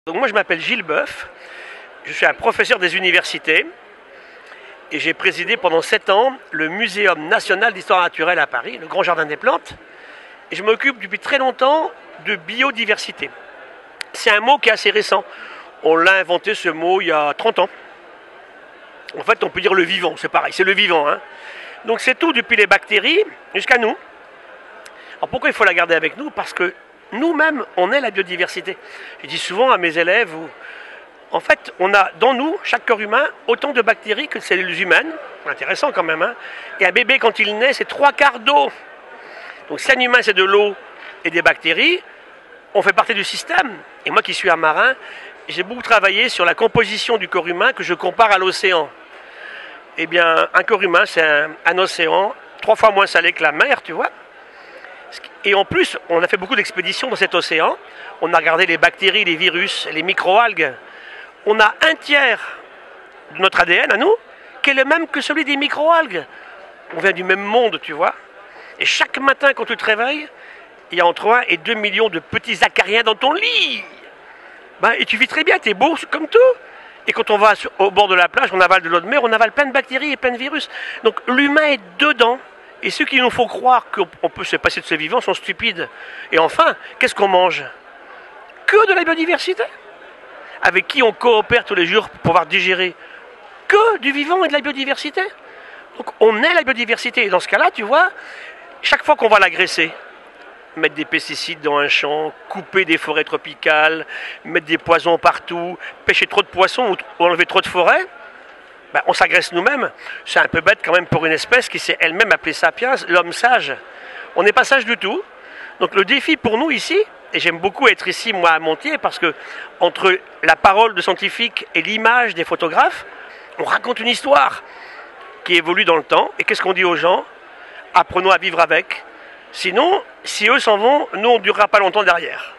Donc moi je m'appelle Gilles Boeuf, je suis un professeur des universités et j'ai présidé pendant 7 ans le Muséum national d'histoire naturelle à Paris, le Grand Jardin des Plantes, et je m'occupe depuis très longtemps de biodiversité. C'est un mot qui est assez récent, on l'a inventé ce mot il y a 30 ans. En fait on peut dire le vivant, c'est pareil, c'est le vivant. Donc c'est tout depuis les bactéries jusqu'à nous. Alors pourquoi il faut la garder avec nous? Parce que nous-mêmes, on est la biodiversité. Je dis souvent à mes élèves, en fait, on a dans nous, chaque corps humain, autant de bactéries que de cellules humaines. Intéressant quand même. Et un bébé, quand il naît, c'est 3/4 d'eau. Donc si un humain, c'est de l'eau et des bactéries, on fait partie du système. Et moi qui suis un marin, j'ai beaucoup travaillé sur la composition du corps humain que je compare à l'océan. Eh bien, un corps humain, c'est un océan 3 fois moins salé que la mer, tu vois. Et en plus, on a fait beaucoup d'expéditions dans cet océan. On a regardé les bactéries, les virus, les microalgues. On a un tiers de notre ADN à nous qui est le même que celui des microalgues. On vient du même monde, tu vois. Et chaque matin, quand tu te réveilles, il y a entre 1 et 2 millions de petits acariens dans ton lit. Et tu vis très bien, tu es beau comme tout. Et quand on va au bord de la plage, on avale de l'eau de mer, on avale plein de bactéries et plein de virus. Donc l'humain est dedans. Et ceux qui nous font croire qu'on peut se passer de ce vivant sont stupides. Et enfin, qu'est-ce qu'on mange? Que de la biodiversité. Avec qui on coopère tous les jours pour pouvoir digérer? Que du vivant et de la biodiversité. Donc on est la biodiversité. Et dans ce cas-là, tu vois, chaque fois qu'on va l'agresser, mettre des pesticides dans un champ, couper des forêts tropicales, mettre des poisons partout, pêcher trop de poissons ou enlever trop de forêts, on s'agresse nous-mêmes. C'est un peu bête quand même pour une espèce qui s'est elle-même appelée sapiens, l'homme sage. On n'est pas sage du tout. Donc le défi pour nous ici, et j'aime beaucoup être ici moi à Montier, parce que entre la parole de scientifique et l'image des photographes, on raconte une histoire qui évolue dans le temps. Et qu'est-ce qu'on dit aux gens? Apprenons à vivre avec. Sinon, si eux s'en vont, nous on ne durera pas longtemps derrière.